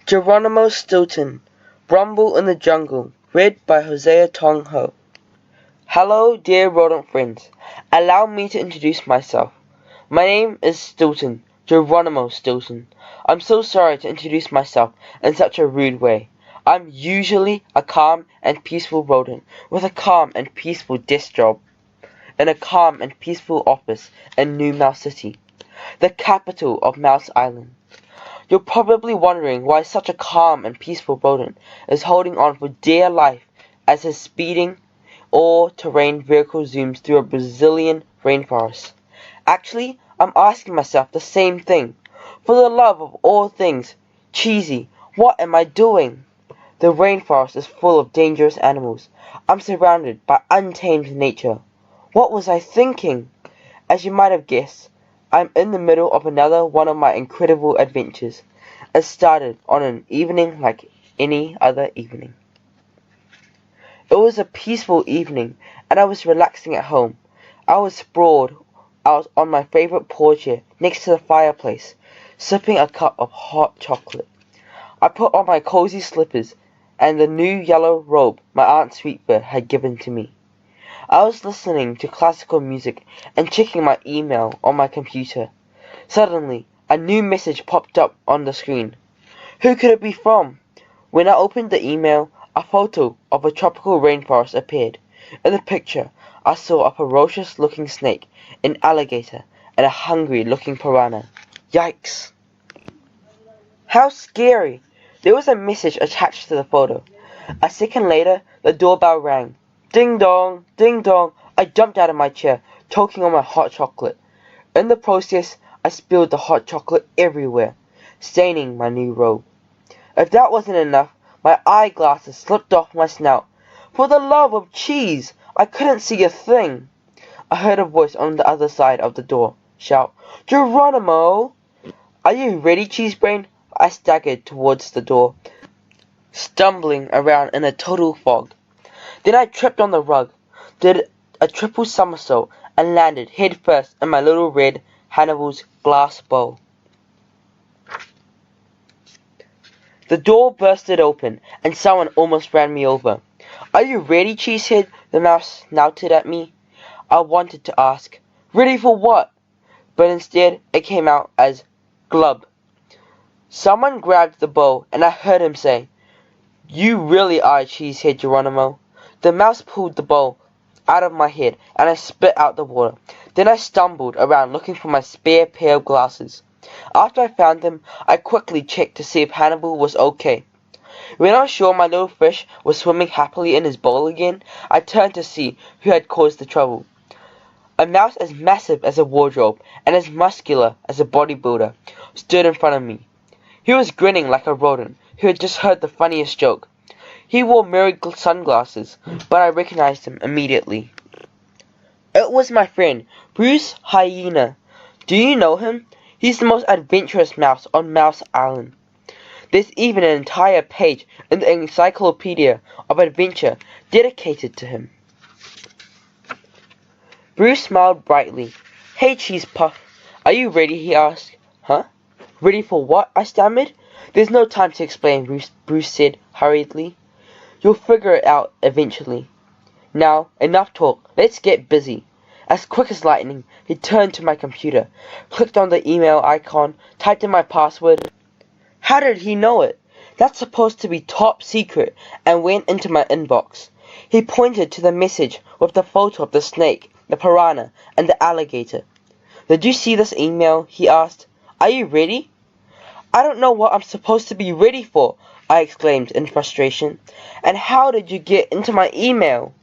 Geronimo Stilton, Rumble in the Jungle, read by Hosea Tong Ho. Hello, dear rodent friends. Allow me to introduce myself. My name is Stilton, Geronimo Stilton. I'm so sorry to introduce myself in such a rude way. I'm usually a calm and peaceful rodent with a calm and peaceful desk job in a calm and peaceful office in New Mouse City, the capital of Mouse Island. You're probably wondering why such a calm and peaceful rodent is holding on for dear life as his speeding all-terrain vehicle zooms through a Brazilian rainforest. Actually, I'm asking myself the same thing. For the love of all things cheesy, what am I doing? The rainforest is full of dangerous animals. I'm surrounded by untamed nature. What was I thinking? As you might have guessed, I'm in the middle of another one of my incredible adventures. It started on an evening like any other evening. It was a peaceful evening, and I was relaxing at home. I was sprawled out on my favorite porch chair next to the fireplace, sipping a cup of hot chocolate. I put on my cozy slippers and the new yellow robe my Aunt Sweetfur had given to me. I was listening to classical music and checking my email on my computer. Suddenly, a new message popped up on the screen. Who could it be from? When I opened the email, a photo of a tropical rainforest appeared. In the picture, I saw a ferocious-looking snake, an alligator, and a hungry-looking piranha. Yikes! How scary! There was a message attached to the photo. A second later, the doorbell rang. Ding dong, ding dong. I jumped out of my chair, choking on my hot chocolate. In the process, I spilled the hot chocolate everywhere, staining my new robe. If that wasn't enough, my eyeglasses slipped off my snout. For the love of cheese, I couldn't see a thing. I heard a voice on the other side of the door shout, Geronimo! Are you ready, Cheesebrain? I staggered towards the door, stumbling around in a total fog. Then I tripped on the rug, did a triple somersault, and landed headfirst in my little red Hannibal's glass bowl. The door bursted open, and someone almost ran me over. Are you ready, Cheesehead? The mouse snouted at me. I wanted to ask, ready for what? But instead, it came out as glub. Someone grabbed the bowl, and I heard him say, You really are Cheesehead, Geronimo. The mouse pulled the bowl out of my head, and I spit out the water. Then I stumbled around looking for my spare pair of glasses. After I found them, I quickly checked to see if Hannibal was okay. When I was sure my little fish was swimming happily in his bowl again, I turned to see who had caused the trouble. A mouse as massive as a wardrobe and as muscular as a bodybuilder stood in front of me. He was grinning like a rodent who had just heard the funniest joke. He wore mirrored sunglasses, but I recognized him immediately. It was my friend, Bruce Hyena. Do you know him? He's the most adventurous mouse on Mouse Island. There's even an entire page in the Encyclopedia of Adventure dedicated to him. Bruce smiled brightly. Hey, Cheese Puff, are you ready? He asked. Huh? Ready for what? I stammered. There's no time to explain, Bruce said hurriedly. You'll figure it out eventually. Now, enough talk. Let's get busy. As quick as lightning, he turned to my computer, clicked on the email icon, typed in my password. How did he know it? That's supposed to be top secret, and went into my inbox. He pointed to the message with the photo of the snake, the piranha, and the alligator. Did you see this email? He asked. Are you ready? I don't know what I'm supposed to be ready for, I exclaimed in frustration. And how did you get into my email?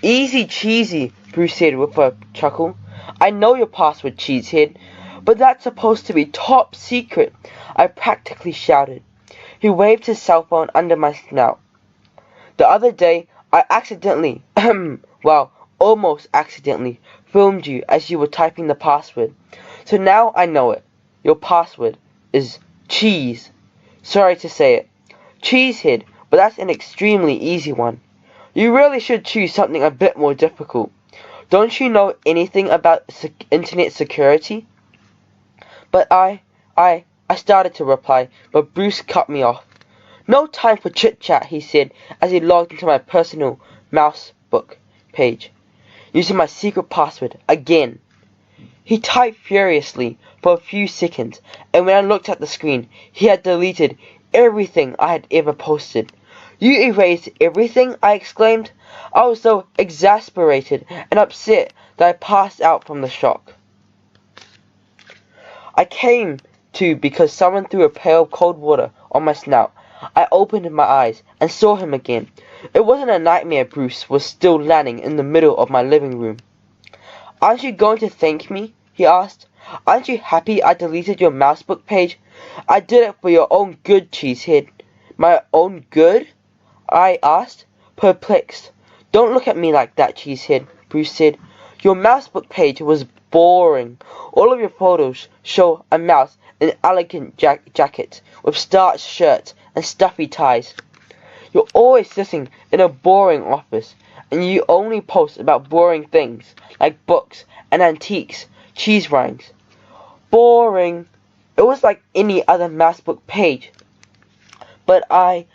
Easy cheesy, Bruce said with a chuckle. I know your password, Cheesehead, but that's supposed to be top secret, I practically shouted. He waved his cell phone under my snout. The other day, I accidentally, almost accidentally, filmed you as you were typing the password. So now I know it. Your password is cheese. Sorry to say it. Cheesehead, but that's an extremely easy one. You really should choose something a bit more difficult. Don't you know anything about internet security? But I I started to reply, but Bruce cut me off. "No time for chit-chat," he said as he logged into my personal Mousebook page, using my secret password again. He typed furiously for a few seconds, and when I looked at the screen, he had deleted everything I had ever posted. "You erased everything?" I exclaimed. I was so exasperated and upset that I passed out from the shock. I came to because someone threw a pail of cold water on my snout. I opened my eyes and saw him again. It wasn't a nightmare. Bruce was still landing in the middle of my living room. "Aren't you going to thank me?" he asked. "Aren't you happy I deleted your Mousebook page? I did it for your own good, Cheesehead." "My own good?" I asked, perplexed. "Don't look at me like that, Cheesehead," Bruce said. "Your Mousebook page was boring. All of your photos show a mouse in elegant jackets with starched shirts and stuffy ties. You're always sitting in a boring office, and you only post about boring things like books and antiques, cheese rinds. Boring." It was like any other Mousebook page. But I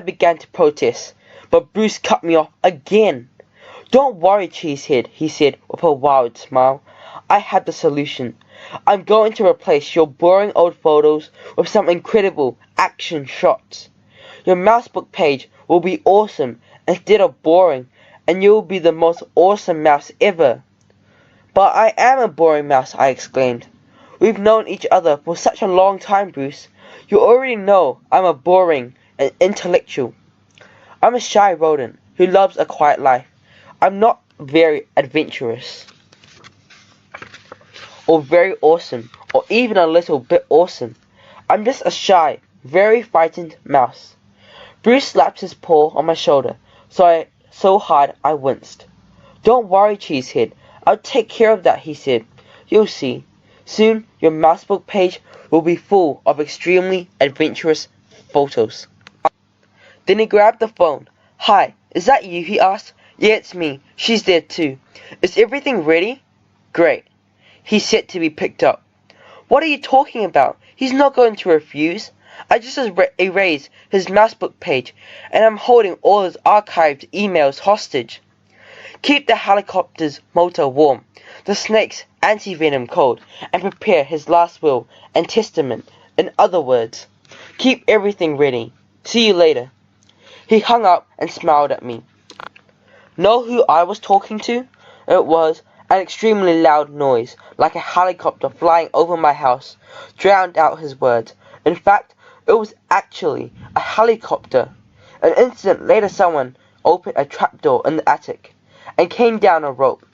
began to protest, but Bruce cut me off again. "Don't worry, Cheesehead," he said with a wild smile. "I have the solution. I'm going to replace your boring old photos with some incredible action shots. Your Mousebook page will be awesome instead of boring, and you'll be the most awesome mouse ever." "But I am a boring mouse," I exclaimed. "We've known each other for such a long time, Bruce. You already know I'm a boring and intellectual. I'm a shy rodent who loves a quiet life. I'm not very adventurous, or very awesome, or even a little bit awesome. I'm just a shy, very frightened mouse." Bruce slapped his paw on my shoulder so hard I winced. "Don't worry, Cheesehead. I'll take care of that," he said. "You'll see. Soon your Mousebook page will be full of extremely adventurous photos." Then he grabbed the phone. "Hi, is that you?" he asked. "Yeah, it's me. She's there too. Is everything ready?" "Great." He said to be picked up. "What are you talking about? He's not going to refuse. I just erased his Mousebook page, and I'm holding all his archived emails hostage. Keep the helicopter's motor warm, the snake's anti-venom cold, and prepare his last will and testament. In other words, keep everything ready. See you later." He hung up and smiled at me. Know who I was talking to? It was an extremely loud noise, like a helicopter flying over my house, drowned out his words. In fact, it was actually a helicopter. An instant later, someone opened a trapdoor in the attic and came down a rope.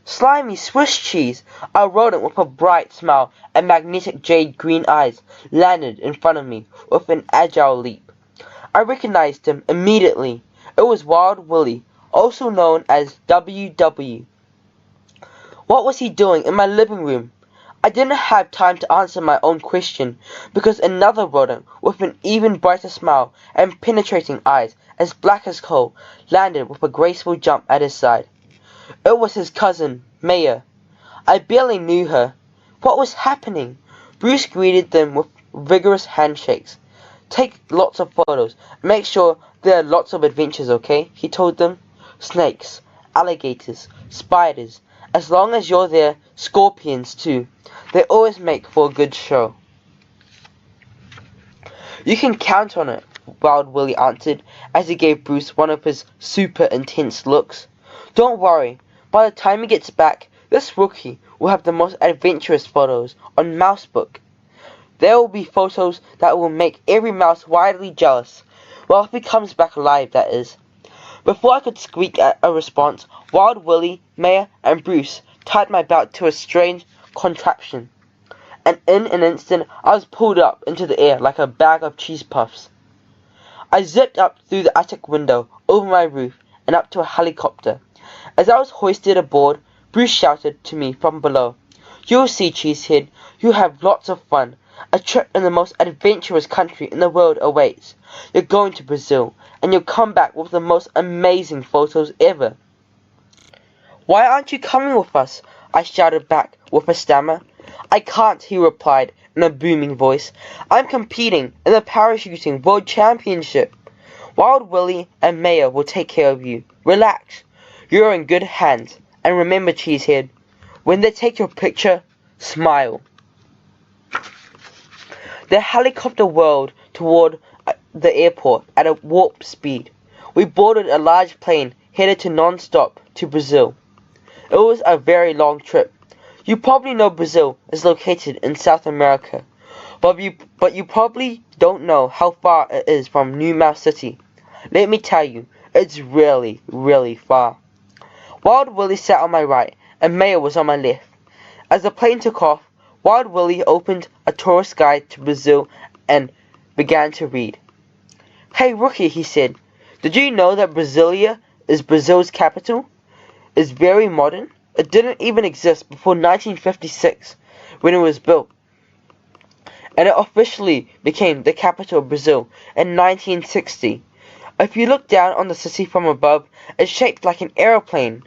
Slimy Swiss cheese, a rodent with a bright smile and magnetic jade green eyes, landed in front of me with an agile leap. I recognized him immediately. It was Wild Willie, also known as WW. What was he doing in my living room? I didn't have time to answer my own question, because another rodent with an even brighter smile and penetrating eyes as black as coal landed with a graceful jump at his side. It was his cousin, Maya. I barely knew her. What was happening? Bruce greeted them with vigorous handshakes. "Take lots of photos. Make sure there are lots of adventures, okay?" he told them. "Snakes, alligators, spiders. As long as you're there, scorpions too. They always make for a good show." "You can count on it," Wild Willie answered as he gave Bruce one of his super intense looks. "Don't worry. By the time he gets back, this rookie will have the most adventurous photos on Mousebook. There will be photos that will make every mouse wildly jealous. Well, if he comes back alive, that is." Before I could squeak at a response, Wild Willie, Maya, and Bruce tied my belt to a strange contraption, and in an instant I was pulled up into the air like a bag of cheese puffs. I zipped up through the attic window, over my roof, and up to a helicopter. As I was hoisted aboard, Bruce shouted to me from below, "You'll see, Cheesehead. You'll have lots of fun. A trip in the most adventurous country in the world awaits. You're going to Brazil, and you'll come back with the most amazing photos ever." "Why aren't you coming with us?" I shouted back with a stammer. "I can't," he replied in a booming voice. "I'm competing in the parachuting world championship. Wild Willie and Maya will take care of you. Relax. You're in good hands. And remember, Cheesehead, when they take your picture, smile." The helicopter whirled toward the airport at a warp speed. We boarded a large plane headed to non-stop to Brazil. It was a very long trip. You probably know Brazil is located in South America, but you probably don't know how far it is from New Mouse City. Let me tell you, it's really, really far. Wild Willie sat on my right, and Maya was on my left. As the plane took off, Wild Willie opened a tourist guide to Brazil and began to read. "Hey, rookie," he said, "did you know that Brasilia is Brazil's capital? It's very modern. It didn't even exist before 1956, when it was built. And it officially became the capital of Brazil in 1960. If you look down on the city from above, it's shaped like an aeroplane."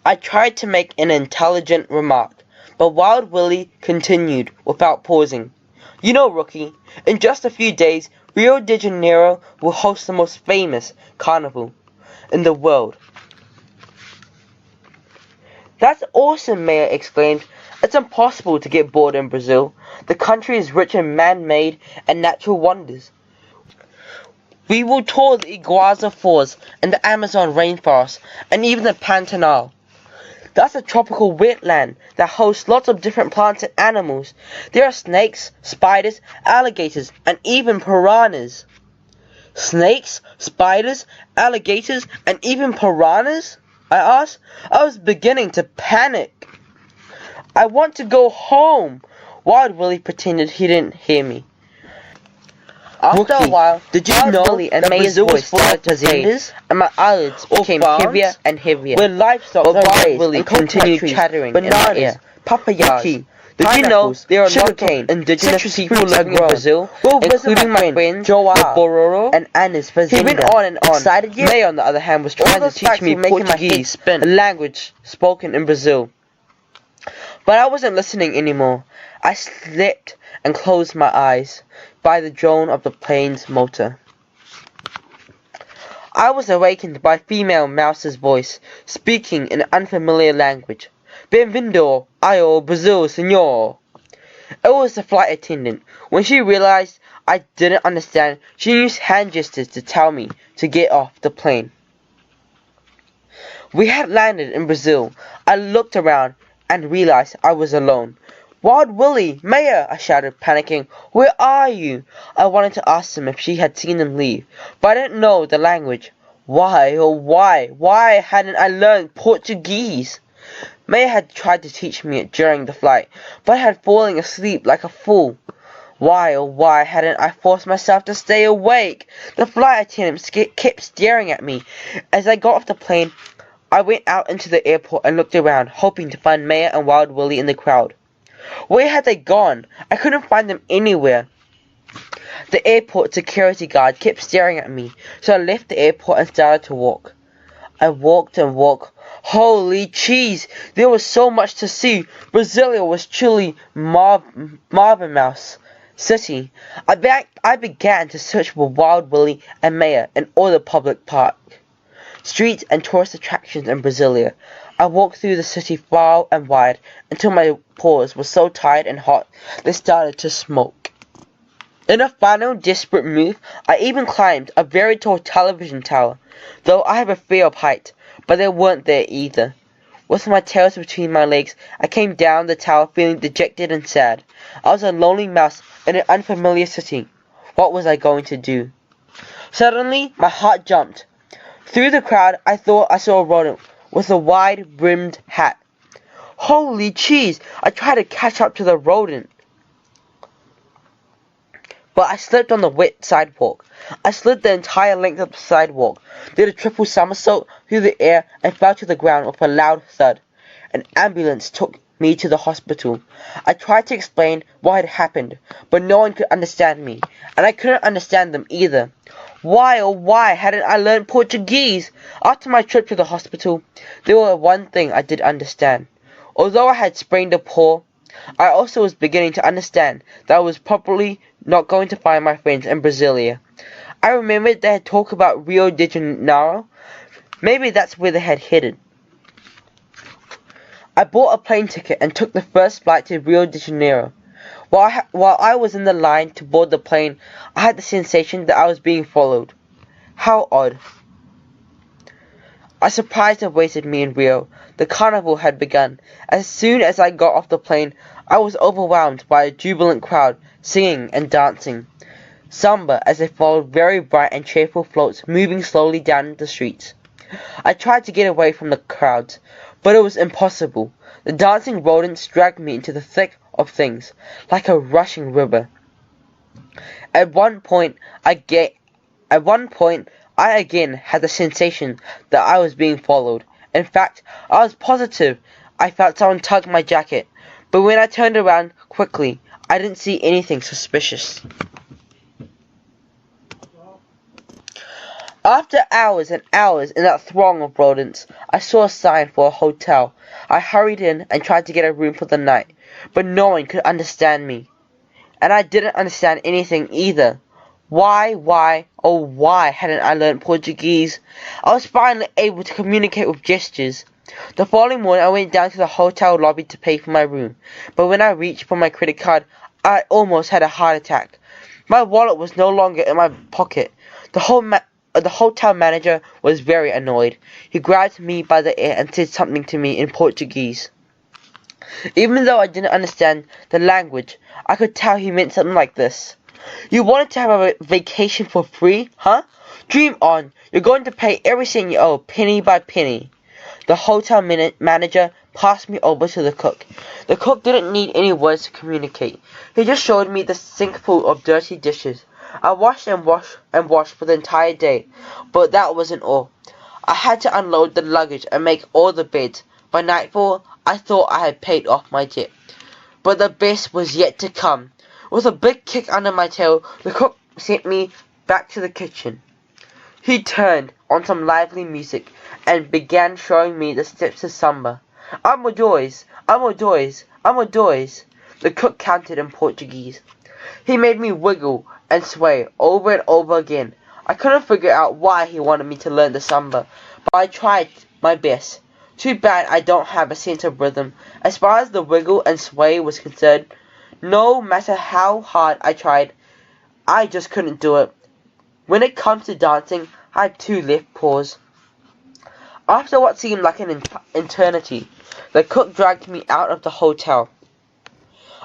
I tried to make an intelligent remark, but Wild Willie continued without pausing. "You know, rookie, in just a few days, Rio de Janeiro will host the most famous carnival in the world." "That's awesome," Maya exclaimed. "It's impossible to get bored in Brazil. The country is rich in man-made and natural wonders. We will tour the Iguazu Falls and the Amazon rainforest and even the Pantanal. That's a tropical wetland that hosts lots of different plants and animals. There are snakes, spiders, alligators, and even piranhas." "Snakes, spiders, alligators, and even piranhas?" I asked. I was beginning to panic. "I want to go home." Wild Willie pretended he didn't hear me. After a while, did you know that Brazil was full of hazindas, and my eyelids became heavier and heavier, where livestock were raised and continued chattering bananas, papayas. Did you know there are a lot of indigenous people living in Brazil, including my friends Bororo and Anis Fazenda? He went on and on. Excited yet? May, on the other hand, was trying to teach me Portuguese, a language spoken in Brazil. But I wasn't listening anymore. I slept and closed my eyes by the drone of the plane's motor. I was awakened by female mouse's voice, speaking in an unfamiliar language. "Bem-vindo ao Brazil, senor." It was the flight attendant. When she realized I didn't understand, she used hand gestures to tell me to get off the plane. We had landed in Brazil. I looked around and realized I was alone. "Wild Willie, Maya," I shouted, panicking. "Where are you?" I wanted to ask them if she had seen them leave, but I didn't know the language. Why, oh why hadn't I learned Portuguese? Maya had tried to teach me it during the flight, but I had fallen asleep like a fool. Why, oh why hadn't I forced myself to stay awake? The flight attendant kept staring at me. As I got off the plane, I went out into the airport and looked around, hoping to find Maya and Wild Willie in the crowd. Where had they gone? I couldn't find them anywhere. The airport security guard kept staring at me, so I left the airport and started to walk. I walked and walked. Holy cheese! There was so much to see. Brasilia was truly Marvelous City. I began to search for Wild Willie and Maya in all the public parks, streets, and tourist attractions in Brasilia. I walked through the city far and wide until my paws were so tired and hot they started to smoke. In a final desperate move, I even climbed a very tall television tower, though I have a fear of height, but they weren't there either. With my tails between my legs, I came down the tower feeling dejected and sad. I was a lonely mouse in an unfamiliar city. What was I going to do? Suddenly, my heart jumped. Through the crowd, I thought I saw a rodent with a wide-brimmed hat. Holy cheese! I tried to catch up to the rodent, but I slipped on the wet sidewalk. I slid the entire length of the sidewalk, did a triple somersault through the air, and fell to the ground with a loud thud. An ambulance took me to the hospital. I tried to explain what had happened, but no one could understand me, and I couldn't understand them either. Why, oh why, hadn't I learned Portuguese? After my trip to the hospital, there was one thing I did understand. Although I had sprained a paw, I also was beginning to understand that I was probably not going to find my friends in Brasilia. I remembered they had talked about Rio de Janeiro. Maybe that's where they had headed. I bought a plane ticket and took the first flight to Rio de Janeiro. While I was in the line to board the plane, I had the sensation that I was being followed. How odd. A surprise awaited me in Rio. The carnival had begun. As soon as I got off the plane, I was overwhelmed by a jubilant crowd, singing and dancing. Samba as they followed very bright and cheerful floats moving slowly down the streets. I tried to get away from the crowds, but it was impossible. The dancing rodents dragged me into the thick of things, like a rushing river. At one point, I again had the sensation that I was being followed. In fact, I was positive I felt someone tug my jacket, but when I turned around quickly, I didn't see anything suspicious. After hours and hours in that throng of rodents, I saw a sign for a hotel. I hurried in and tried to get a room for the night, but no one could understand me. And I didn't understand anything either. Why hadn't I learned Portuguese? I was finally able to communicate with gestures. The following morning I went down to the hotel lobby to pay for my room, but when I reached for my credit card, I almost had a heart attack. My wallet was no longer in my pocket. The hotel manager was very annoyed. He grabbed me by the ear and said something to me in Portuguese. Even though I didn't understand the language, I could tell he meant something like this. You wanted to have a vacation for free, huh? Dream on. You're going to pay every cent you owe, penny by penny. The hotel manager passed me over to the cook. The cook didn't need any words to communicate. He just showed me the sink full of dirty dishes. I washed and washed for the entire day, but that wasn't all. I had to unload the luggage and make all the beds. By nightfall, I thought I had paid off my debt. But the best was yet to come. With a big kick under my tail, the cook sent me back to the kitchen. He turned on some lively music and began showing me the steps to samba. Amo dois, amo dois. The cook counted in Portuguese. He made me wiggle and sway over and over again. I couldn't figure out why he wanted me to learn the samba, but I tried my best. Too bad I don't have a sense of rhythm. As far as the wiggle and sway was concerned, no matter how hard I tried, I just couldn't do it. When it comes to dancing, I had two left paws. After what seemed like an eternity, the cook dragged me out of the hotel.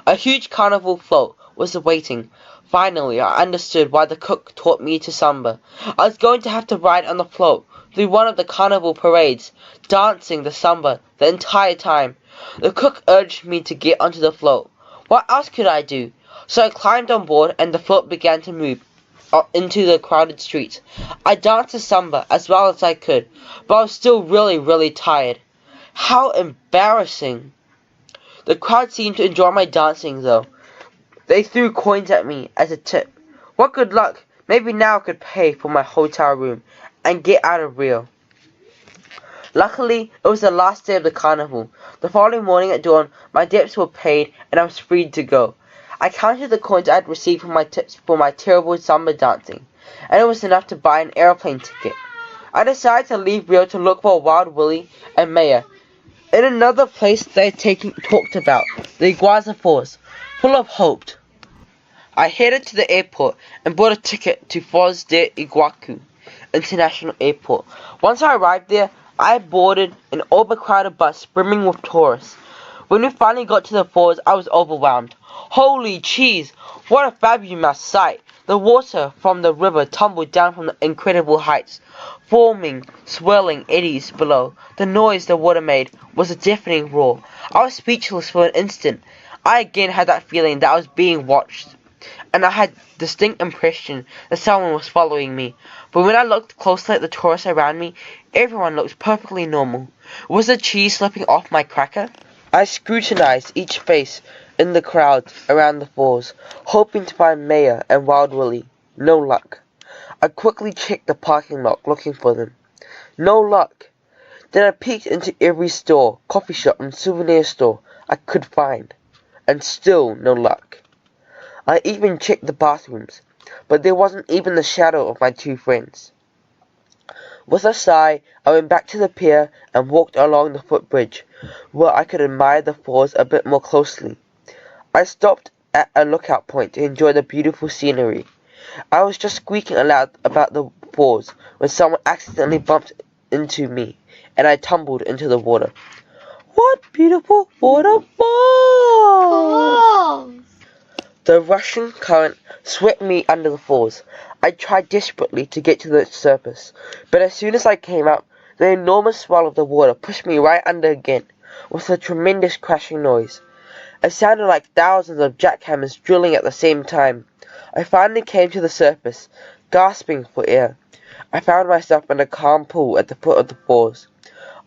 A huge carnival float was waiting. Finally, I understood why the cook taught me to samba. I was going to have to ride on the float through one of the carnival parades, dancing the samba the entire time. The cook urged me to get onto the float. What else could I do? So I climbed on board and the float began to move into the crowded streets. I danced the samba as well as I could, but I was still really tired. How embarrassing. The crowd seemed to enjoy my dancing though. They threw coins at me as a tip. What good luck. Maybe now I could pay for my hotel room and get out of Rio. Luckily, it was the last day of the carnival. The following morning at dawn, my debts were paid and I was free to go. I counted the coins I had received for my tips for my terrible samba dancing, and it was enough to buy an airplane ticket. I decided to leave Rio to look for Wild Willie and Maya. In another place they had talked about, the Iguazu Falls, full of hope. I headed to the airport and bought a ticket to Foz do Iguaçu International Airport. Once I arrived there, I boarded an overcrowded bus brimming with tourists. When we finally got to the falls, I was overwhelmed. Holy cheese! What a fabulous sight! The water from the river tumbled down from the incredible heights, forming swirling eddies below. The noise the water made was a deafening roar. I was speechless for an instant. I again had that feeling that I was being watched, and I had distinct impression that someone was following me. But when I looked closely at the tourists around me, everyone looked perfectly normal. Was the cheese slipping off my cracker? I scrutinized each face in the crowd around the falls, hoping to find Maya and Wild Willie. No luck. I quickly checked the parking lot looking for them. No luck. Then I peeked into every store, coffee shop and souvenir store I could find. and still no luck. I even checked the bathrooms, but there wasn't even the shadow of my two friends. With a sigh, I went back to the pier and walked along the footbridge, where I could admire the falls a bit more closely. I stopped at a lookout point to enjoy the beautiful scenery. I was just squeaking aloud about the falls when someone accidentally bumped into me, and I tumbled into the water. What beautiful waterfalls! The rushing current swept me under the falls. I tried desperately to get to the surface, but as soon as I came up, the enormous swell of the water pushed me right under again, with a tremendous crashing noise. It sounded like thousands of jackhammers drilling at the same time. I finally came to the surface, gasping for air. I found myself in a calm pool at the foot of the falls.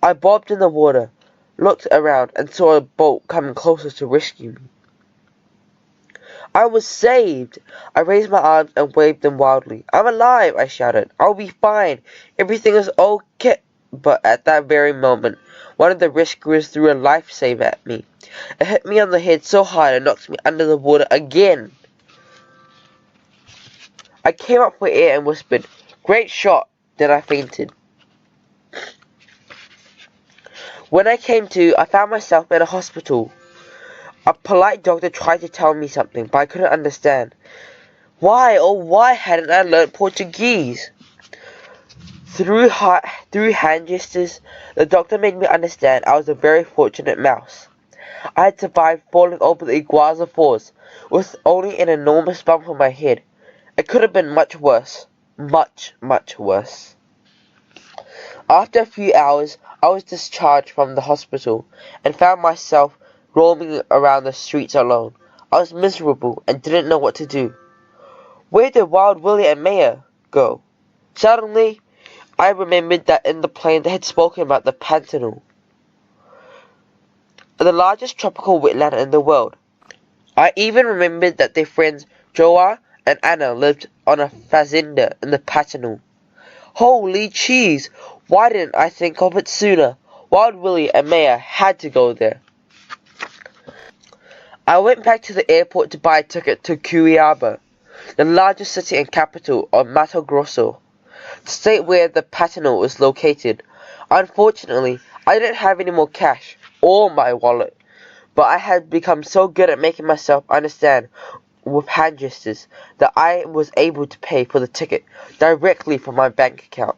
I bobbed in the water, looked around, and saw a boat coming closer to rescue me. I was saved! I raised my arms and waved them wildly. I'm alive! I shouted. I'll be fine. Everything is okay. But at that very moment, one of the rescuers threw a lifesaver at me. It hit me on the head so hard it knocked me under the water again. I came up for air and whispered, "Great shot!" Then I fainted. When I came to, I found myself in a hospital. A polite doctor tried to tell me something, but I couldn't understand. Why, oh why hadn't I learnt Portuguese? Through hand gestures, the doctor made me understand I was a very fortunate mouse. I had survived falling over the Iguazu Falls, with only an enormous bump on my head. It could have been much worse. Much, much worse. After a few hours, I was discharged from the hospital, and found myself roaming around the streets alone. I was miserable, and didn't know what to do. Where did Wild Willie and Maya go? Suddenly, I remembered that in the plane they had spoken about the Pantanal, the largest tropical wetland in the world. I even remembered that their friends Joa and Anna lived on a fazenda in the Pantanal. Holy cheese! Why didn't I think of it sooner? Wild Willie and Maya had to go there. I went back to the airport to buy a ticket to Curitiba, the largest city and capital of Mato Grosso, the state where the Pantanal is located. Unfortunately, I didn't have any more cash or my wallet, but I had become so good at making myself understand with hand gestures that I was able to pay for the ticket directly from my bank account.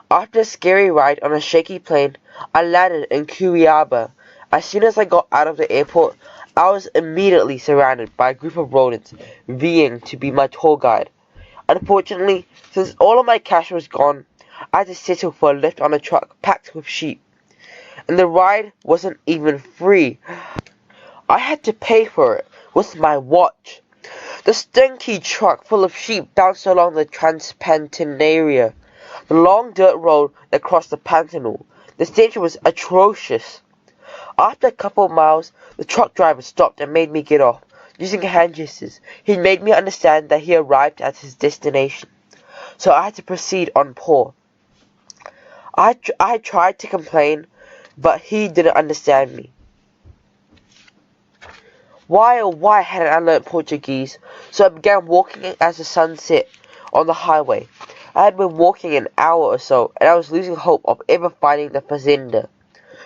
After a scary ride on a shaky plane, I landed in Curitiba. As soon as I got out of the airport, I was immediately surrounded by a group of rodents vying to be my tour guide. Unfortunately, since all of my cash was gone, I had to settle for a lift on a truck packed with sheep. And the ride wasn't even free. I had to pay for it with my watch. The stinky truck full of sheep bounced along the Transpantaneira, the long dirt road that crossed the Pantanal. The stench was atrocious. After a couple of miles, the truck driver stopped and made me get off. Using hand gestures, he made me understand that he arrived at his destination, so I had to proceed on pause. I had tried to complain, but he didn't understand me. Why oh why hadn't I learnt Portuguese? So I began walking as the sun set on the highway. I had been walking an hour or so, and I was losing hope of ever finding the fazenda,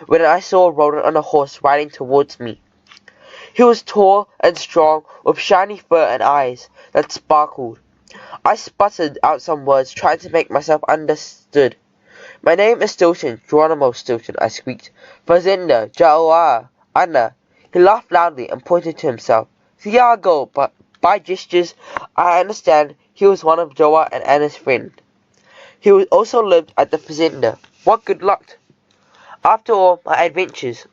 when I saw a rodent on a horse riding towards me. He was tall and strong, with shiny fur and eyes that sparkled. I sputtered out some words, trying to make myself understood. "My name is Stilton, Geronimo Stilton," I squeaked. "Fazenda, Jaoa, Anna." He laughed loudly and pointed to himself. "Thiago," but by gestures, I understand he was one of Joa and Anna's friends. He also lived at the fazenda. What good luck! After all my adventures,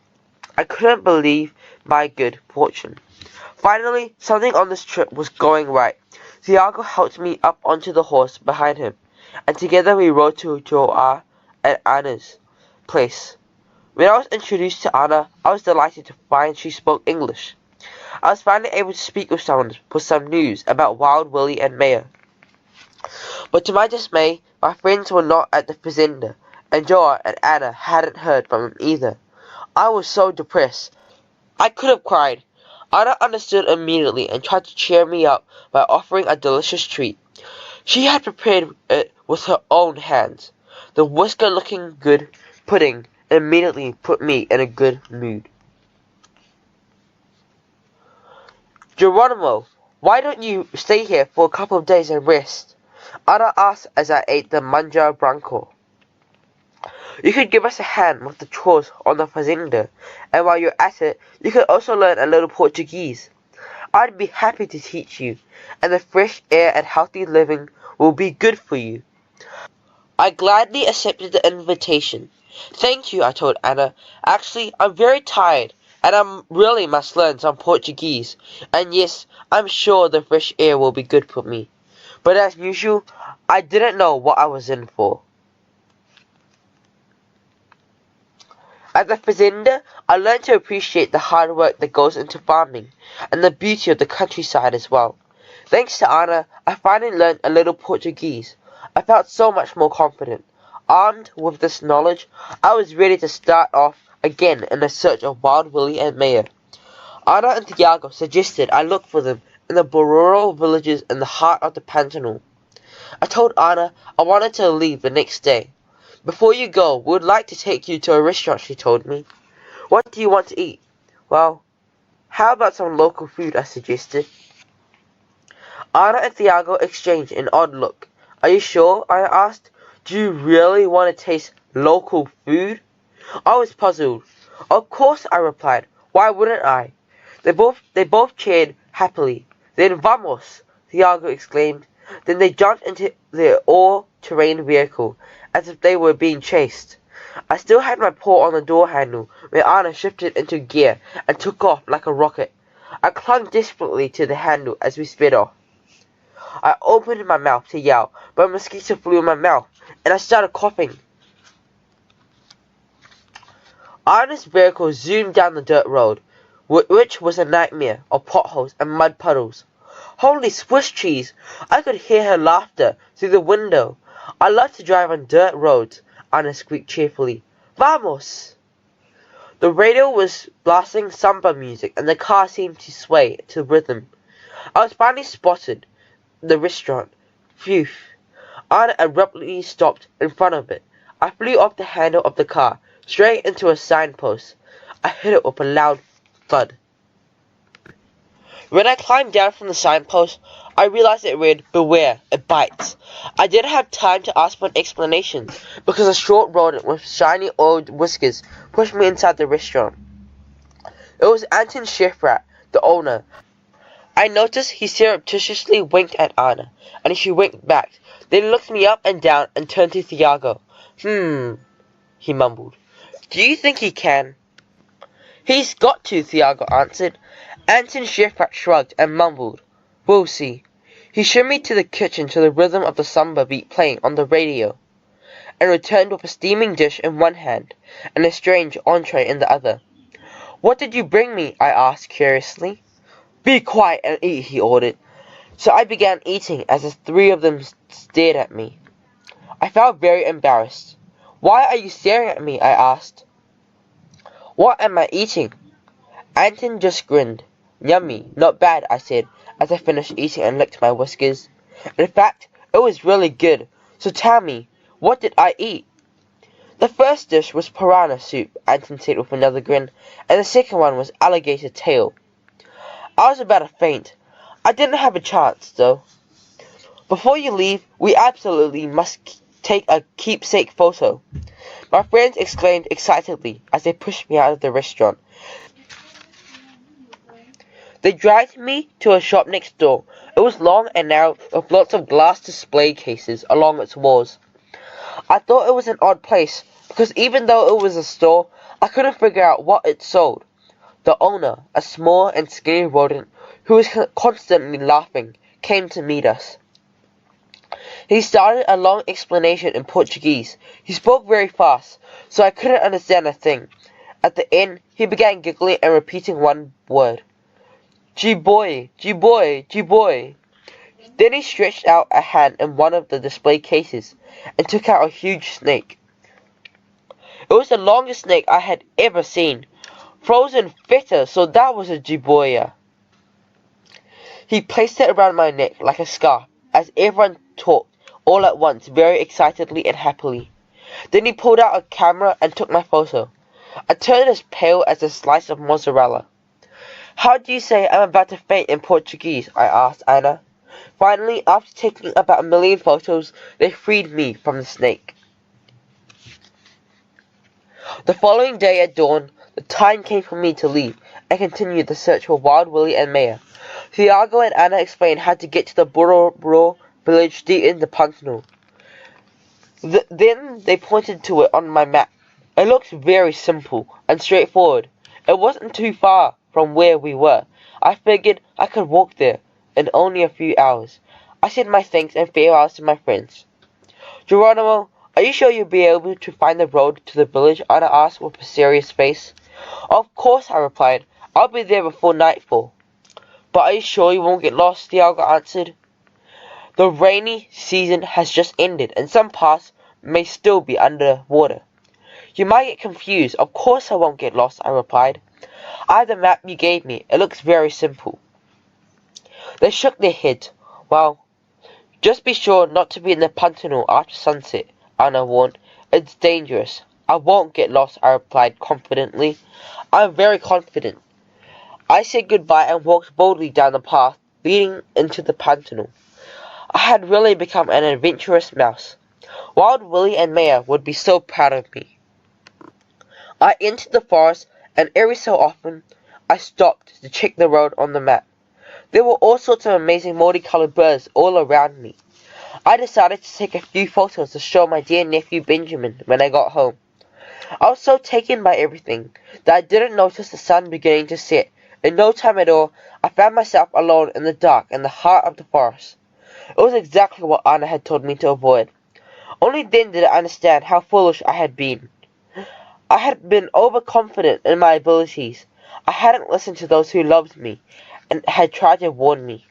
I couldn't believe my good fortune. Finally, something on this trip was going right. Thiago helped me up onto the horse behind him, and together we rode to Joa and Anna's place. When I was introduced to Anna, I was delighted to find she spoke English. I was finally able to speak with someone for some news about Wild Willie and Maya. But to my dismay, my friends were not at the fazenda, and Joa and Anna hadn't heard from them either. I was so depressed. I could have cried. Anna understood immediately and tried to cheer me up by offering a delicious treat. She had prepared it with her own hands. The whisker-looking good pudding immediately put me in a good mood. Geronimo, why don't you stay here for a couple of days and rest? Anna asked as I ate the manja branco. You could give us a hand with the chores on the fazenda, and while you're at it, you could also learn a little Portuguese. I'd be happy to teach you, and the fresh air and healthy living will be good for you. I gladly accepted the invitation. Thank you, I told Anna. Actually, I'm very tired, and I really must learn some Portuguese. And yes, I'm sure the fresh air will be good for me. But as usual, I didn't know what I was in for. At the fazenda, I learned to appreciate the hard work that goes into farming, and the beauty of the countryside as well. Thanks to Anna, I finally learned a little Portuguese. I felt so much more confident. Armed with this knowledge, I was ready to start off again in the search of Wild Willie and Maya. Anna and Tiago suggested I look for them in the rural villages in the heart of the Pantanal. I told Anna I wanted to leave the next day. Before you go, we would like to take you to a restaurant, she told me. What do you want to eat? Well, how about some local food, I suggested. Anna and Tiago exchanged an odd look. Are you sure? I asked. Do you really want to taste local food? I was puzzled. Of course, I replied. Why wouldn't I? They both cheered happily. Then vamos, Tiago exclaimed. Then they jumped into their all-terrain vehicle, as if they were being chased. I still had my paw on the door handle when Anna shifted into gear and took off like a rocket. I clung desperately to the handle as we sped off. I opened my mouth to yell, but a mosquito flew in my mouth, and I started coughing. Anna's vehicle zoomed down the dirt road, which was a nightmare of potholes and mud puddles. Holy Swiss cheese! I could hear her laughter through the window. I love to drive on dirt roads, Anna squeaked cheerfully. Vamos! The radio was blasting samba music, and the car seemed to sway to rhythm. I was finally spotted the restaurant. Phew! Anna abruptly stopped in front of it. I flew off the handle of the car, straight into a signpost. I hit it with a loud thud. When I climbed down from the signpost, I realized it read, Beware, it bites. I didn't have time to ask for an explanation, because a short rodent with shiny old whiskers pushed me inside the restaurant. It was Anton Chefrat, the owner. I noticed he surreptitiously winked at Anna, and she winked back. Then looked me up and down and turned to Tiago. He mumbled. Do you think he can? He's got to, Tiago answered. Anton Chefrat shrugged and mumbled. We'll see. He shimmied to the kitchen to the rhythm of the samba beat playing on the radio, and returned with a steaming dish in one hand, and a strange entree in the other. What did you bring me? I asked curiously. Be quiet and eat, he ordered. So I began eating as the three of them stared at me. I felt very embarrassed. Why are you staring at me? I asked. What am I eating? Anton just grinned. Yummy, not bad, I said, as I finished eating and licked my whiskers. In fact, it was really good. So tell me, what did I eat? The first dish was piranha soup, Anton said with another grin, and the second one was alligator tail. I was about to faint. I didn't have a chance, though. Before you leave, we absolutely must take a keepsake photo, my friends exclaimed excitedly as they pushed me out of the restaurant. They dragged me to a shop next door. It was long and narrow, with lots of glass display cases along its walls. I thought it was an odd place, because even though it was a store, I couldn't figure out what it sold. The owner, a small and skinny rodent who was constantly laughing, came to meet us. He started a long explanation in Portuguese. He spoke very fast, so I couldn't understand a thing. At the end, he began giggling and repeating one word. G-boy, G-boy, G-boy. Then he stretched out a hand in one of the display cases and took out a huge snake. It was the longest snake I had ever seen. Frozen feta, so that was a jiboya. He placed it around my neck like a scarf, as everyone talked all at once, very excitedly and happily. Then he pulled out a camera and took my photo. I turned as pale as a slice of mozzarella. "How do you say I'm about to faint in Portuguese?" I asked Anna. Finally, after taking about 1,000,000 photos, they freed me from the snake. The following day at dawn, the time came for me to leave and continue the search for Wild Willie and Maya. Thiago and Anna explained how to get to the Burro village deep in the Pantanal. Then they pointed to it on my map. It looked very simple and straightforward. It wasn't too far from where we were. I figured I could walk there in only a few hours. I said my thanks and farewells to my friends. "Geronimo, are you sure you'll be able to find the road to the village?" Anna asked with a serious face. "Of course," I replied. "I'll be there before nightfall." "But are you sure you won't get lost?" Thiago answered. "The rainy season has just ended, and some parts may still be under water. You might get confused." "Of course I won't get lost," I replied. "I have the map you gave me. It looks very simple." They shook their heads. "Well, just be sure not to be in the Pantanal after sunset," Anna warned. "It's dangerous." "I won't get lost," I replied confidently. "I'm very confident." I said goodbye and walked boldly down the path leading into the Pantanal. I had really become an adventurous mouse. Wild Willie and Maya would be so proud of me. I entered the forest, and every so often I stopped to check the road on the map. There were all sorts of amazing multicolored birds all around me. I decided to take a few photos to show my dear nephew Benjamin when I got home. I was so taken by everything that I didn't notice the sun beginning to set. In no time at all, I found myself alone in the dark in the heart of the forest. It was exactly what Anna had told me to avoid. Only then did I understand how foolish I had been. I had been overconfident in my abilities. I hadn't listened to those who loved me and had tried to warn me.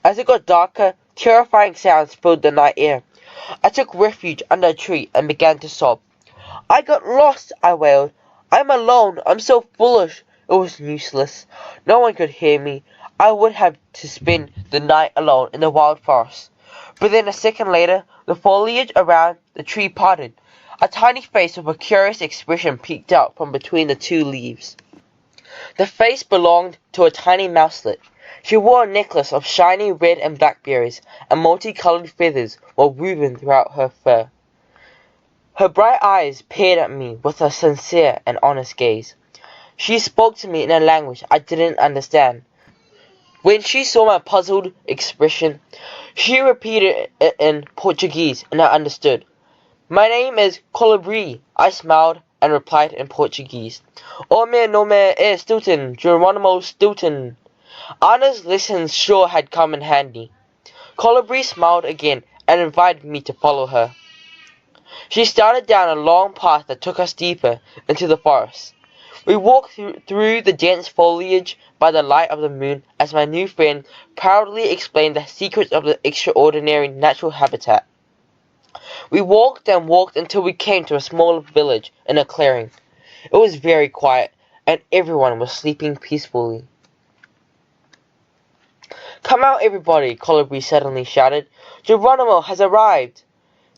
As it got darker, terrifying sounds filled the night air. I took refuge under a tree and began to sob. "I got lost," I wailed. "I'm alone. I'm so foolish." It was useless. No one could hear me. I would have to spend the night alone in the wild forest. But then a second later, the foliage around the tree parted. A tiny face with a curious expression peeked out from between the two leaves. The face belonged to a tiny mouselet. She wore a necklace of shiny red and black berries, and multicolored feathers were woven throughout her fur. Her bright eyes peered at me with a sincere and honest gaze. She spoke to me in a language I didn't understand. When she saw my puzzled expression, she repeated it in Portuguese, and I understood. "My name is Colibri," I smiled and replied in Portuguese. "O meu nome é Stilton, Geronimo Stilton." Anna's lessons sure had come in handy. Colibri smiled again and invited me to follow her. She started down a long path that took us deeper into the forest. We walked through the dense foliage by the light of the moon as my new friend proudly explained the secrets of the extraordinary natural habitat. We walked and walked until we came to a small village in a clearing. It was very quiet, and everyone was sleeping peacefully. "Come out, everybody!" Colibri suddenly shouted. "Geronimo has arrived!"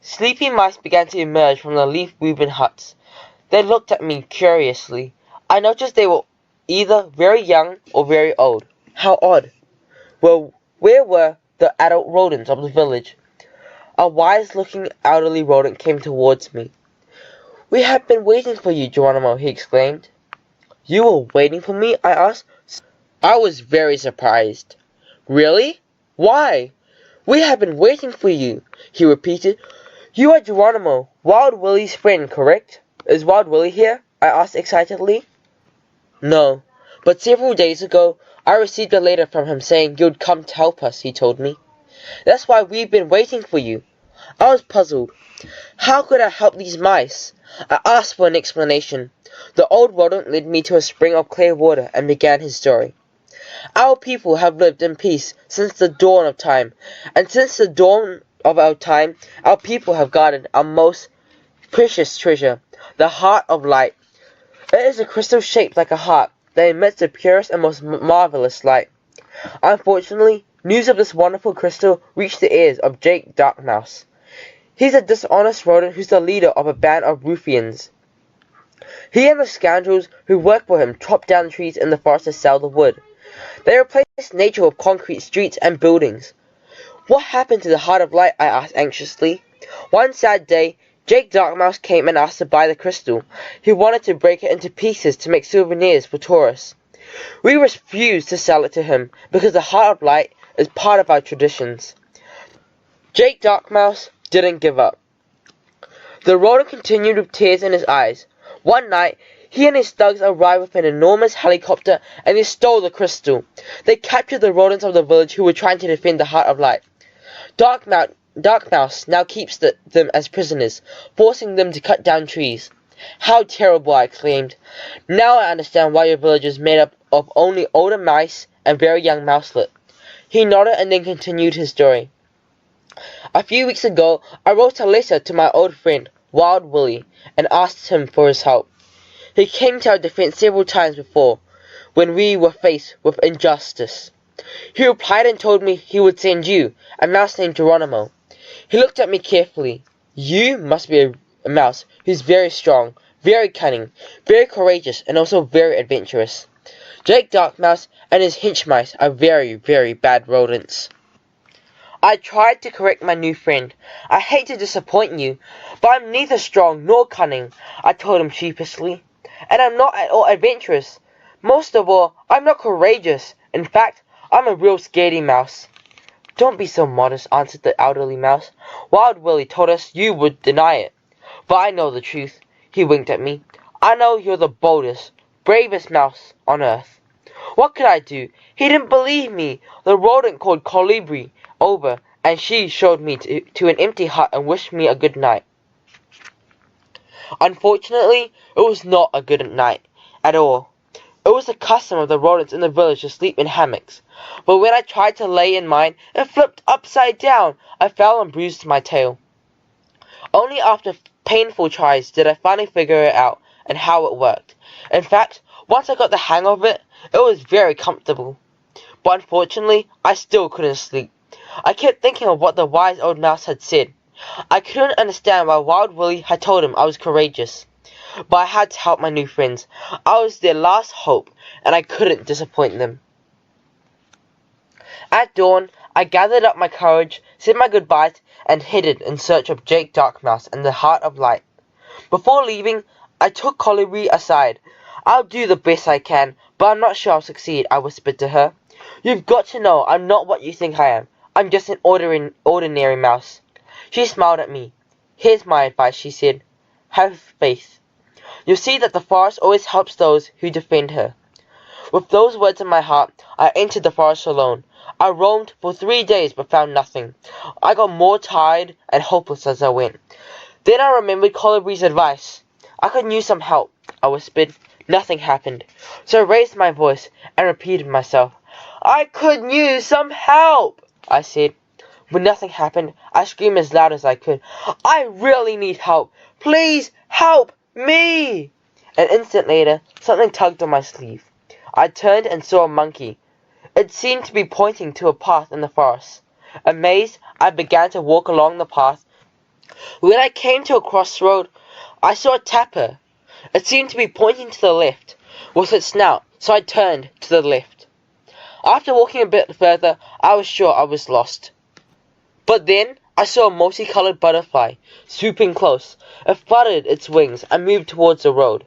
Sleepy mice began to emerge from the leaf-woven huts. They looked at me curiously. I noticed they were either very young or very old. How odd. Well, where were the adult rodents of the village? A wise-looking elderly rodent came towards me. "We have been waiting for you, Geronimo," he exclaimed. "You were waiting for me?" I asked. I was very surprised. "Really? Why?" "We have been waiting for you," he repeated. "You are Geronimo, Wild Willie's friend, correct?" "Is Wild Willie here?" I asked excitedly. "No, but several days ago, I received a letter from him saying you'd come to help us," he told me. "That's why we've been waiting for you." I was puzzled. How could I help these mice? I asked for an explanation. The old rodent led me to a spring of clear water and began his story. "Our people have lived in peace since the dawn of time, and since the dawn of our time, our people have guarded our most precious treasure, the heart of light. It is a crystal shaped like a heart that emits the purest and most marvelous light. Unfortunately, news of this wonderful crystal reached the ears of Jake Darkmouse. He's a dishonest rodent who's the leader of a band of ruffians. He and the scoundrels who work for him chop down trees in the forest to sell the wood. They replace nature with concrete streets and buildings. What happened to the Heart of Light? I asked anxiously. One sad day, Jake Darkmouse came and asked to buy the crystal. He wanted to break it into pieces to make souvenirs for tourists. We refused to sell it to him because the Heart of Light is part of our traditions. Jake Darkmouse didn't give up. The rodent continued with tears in his eyes. One night, he and his thugs arrived with an enormous helicopter and they stole the crystal. They captured the rodents of the village who were trying to defend the Heart of Light. Darkmouse now keeps them as prisoners, forcing them to cut down trees. How terrible, I exclaimed. Now I understand why your village is made up of only older mice and very young mouselet. He nodded and then continued his story. A few weeks ago, I wrote a letter to my old friend, Wild Willie, and asked him for his help. He came to our defense several times before, when we were faced with injustice. He replied and told me he would send you, a mouse named Geronimo. He looked at me carefully. You must be a mouse who's very strong, very cunning, very courageous, and also very adventurous. Jake Darkmouse and his hench mice are very, very bad rodents. I tried to correct my new friend. I hate to disappoint you, but I'm neither strong nor cunning, I told him sheepishly. And I'm not at all adventurous. Most of all, I'm not courageous. In fact, I'm a real scaredy mouse. Don't be so modest, answered the elderly mouse. Wild Willie told us you would deny it. But I know the truth. He winked at me. I know you're the boldest, bravest mouse on earth. What could I do? He didn't believe me. The rodent called Colibri over, and she showed me to an empty hut and wished me a good night. Unfortunately, it was not a good night at all. It was the custom of the rodents in the village to sleep in hammocks. But when I tried to lay in mine, it flipped upside down. I fell and bruised my tail. Only after painful tries did I finally figure it out and how it worked. In fact, once I got the hang of it, it was very comfortable. But unfortunately, I still couldn't sleep. I kept thinking of what the wise old mouse had said. I couldn't understand why Wild Willie had told him I was courageous. But I had to help my new friends. I was their last hope, and I couldn't disappoint them. At dawn, I gathered up my courage, said my goodbyes, and headed in search of Jake Darkmouse and the Heart of Light. Before leaving, I took Colibri aside. I'll do the best I can, but I'm not sure I'll succeed, I whispered to her. You've got to know I'm not what you think I am. I'm just an ordinary mouse. She smiled at me. Here's my advice, she said. Have faith. You'll see that the forest always helps those who defend her. With those words in my heart, I entered the forest alone. I roamed for 3 days but found nothing. I got more tired and hopeless as I went. Then I remembered Colibri's advice. I could use some help, I whispered. Nothing happened. So I raised my voice and repeated myself. I could use some help, I said. When nothing happened, I screamed as loud as I could. I really need help. Please help me! An instant later, something tugged on my sleeve. I turned and saw a monkey. It seemed to be pointing to a path in the forest. Amazed, I began to walk along the path. When I came to a crossroad, I saw a tapir. It seemed to be pointing to the left with its snout, so I turned to the left. After walking a bit further, I was sure I was lost. But then I saw a multicolored butterfly swooping close. It fluttered its wings and moved towards the road.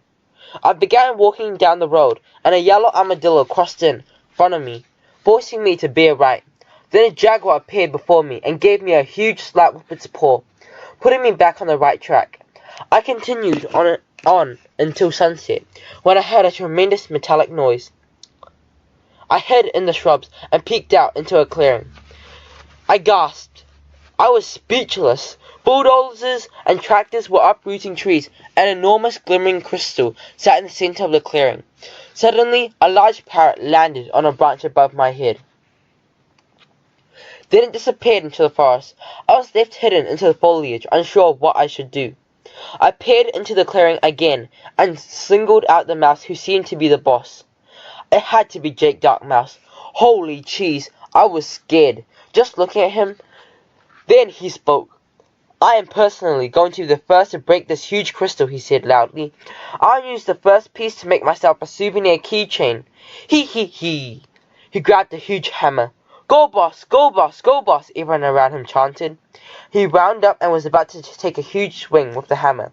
I began walking down the road, and a yellow armadillo crossed in front of me, forcing me to veer right. Then a jaguar appeared before me and gave me a huge slap with its paw, putting me back on the right track. I continued on until sunset, when I heard a tremendous metallic noise. I hid in the shrubs and peeked out into a clearing. I gasped. I was speechless. Bulldozers and tractors were uprooting trees. An enormous glimmering crystal sat in the center of the clearing. Suddenly, a large parrot landed on a branch above my head. Then it disappeared into the forest. I was left hidden into the foliage, unsure of what I should do. I peered into the clearing again and singled out the mouse who seemed to be the boss. It had to be Jake Darkmouse. Holy cheese, I was scared, just looking at him. Then he spoke. I am personally going to be the first to break this huge crystal, he said loudly. I'll use the first piece to make myself a souvenir keychain. He. He grabbed a huge hammer. Go boss, go boss, go boss, everyone around him chanted. He wound up and was about to take a huge swing with the hammer.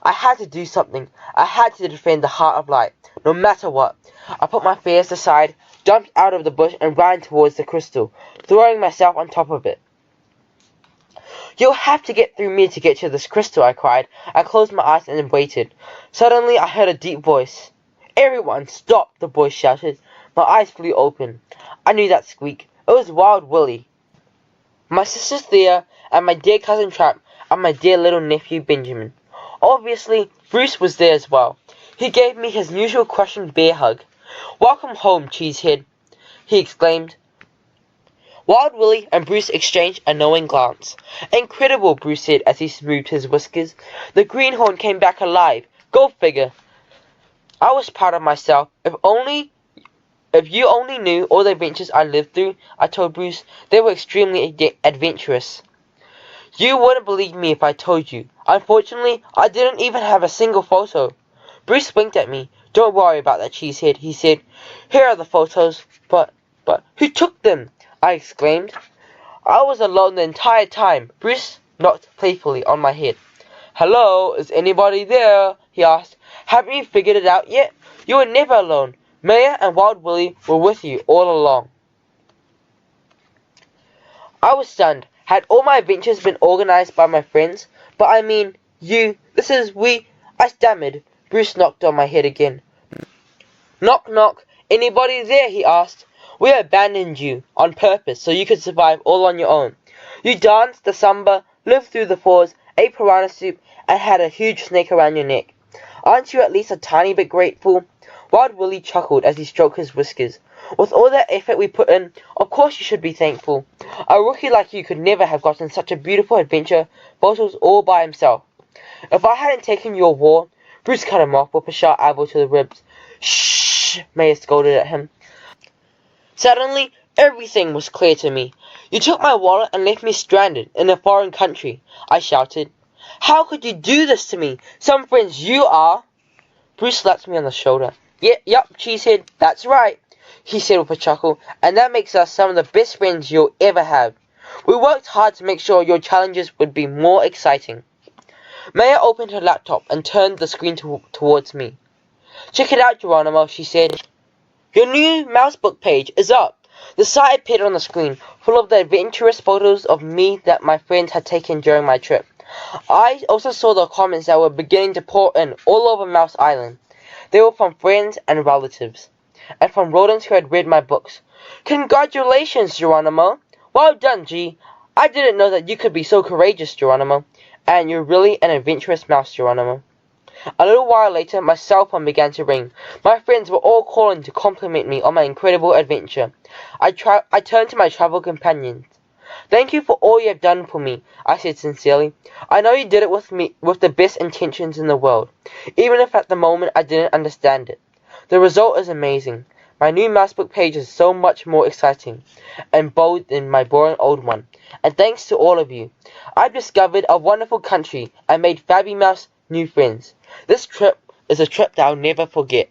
I had to do something. I had to defend the Heart of Light, no matter what. I put my fears aside, jumped out of the bush and ran towards the crystal, throwing myself on top of it. You'll have to get through me to get to this crystal, I cried. I closed my eyes and waited. Suddenly I heard a deep voice. Everyone, stop, the voice shouted. My eyes flew open. I knew that squeak. It was Wild Willie. My sister Thea and my dear cousin Trap and my dear little nephew Benjamin. Obviously, Bruce was there as well. He gave me his usual crushing bear hug. Welcome home, Cheesehead, he exclaimed. Wild Willie and Bruce exchanged a knowing glance. Incredible, Bruce said as he smoothed his whiskers. The greenhorn came back alive. Go figure. I was proud of myself. If you only knew all the adventures I lived through, I told Bruce, they were extremely adventurous. You wouldn't believe me if I told you. Unfortunately, I didn't even have a single photo. Bruce winked at me. Don't worry about that, Cheesehead, he said. Here are the photos. But who took them? I exclaimed. I was alone the entire time. Bruce knocked playfully on my head. Hello, is anybody there? He asked. Haven't you figured it out yet? You were never alone. Maya and Wild Willie were with you all along. I was stunned. Had all my adventures been organized by my friends? But I mean, I stammered. Bruce knocked on my head again. Knock, knock. Anybody there? He asked. We abandoned you on purpose so you could survive all on your own. You danced the samba, lived through the falls, ate piranha soup, and had a huge snake around your neck. Aren't you at least a tiny bit grateful? Wild Willie chuckled as he stroked his whiskers. With all that effort we put in, of course you should be thankful. A rookie like you could never have gotten such a beautiful adventure photos all by himself. If I hadn't taken your war, Bruce cut him off with a sharp elbow to the ribs. Shh, Maya scolded at him. Suddenly, everything was clear to me. You took my wallet and left me stranded in a foreign country, I shouted. How could you do this to me? Some friends you are. Bruce slapped me on the shoulder. Yup, Cheesehead, that's right, he said with a chuckle, and that makes us some of the best friends you'll ever have. We worked hard to make sure your challenges would be more exciting. Maya opened her laptop and turned the screen towards me. Check it out, Geronimo, she said. Your new mousebook page is up. The site appeared on the screen, full of the adventurous photos of me that my friends had taken during my trip. I also saw the comments that were beginning to pour in all over Mouse Island. They were from friends and relatives, and from rodents who had read my books. Congratulations, Geronimo. Well done, G. I didn't know that you could be so courageous, Geronimo. And you're really an adventurous mouse, Geronimo. A little while later, my cell phone began to ring. My friends were all calling to compliment me on my incredible adventure. I turned to my travel companions. Thank you for all you have done for me, I said sincerely. I know you did it with the best intentions in the world, even if at the moment I didn't understand it. The result is amazing. My new mousebook page is so much more exciting and bold than my boring old one. And thanks to all of you, I've discovered a wonderful country and made fabulous new friends. This trip is a trip that I'll never forget.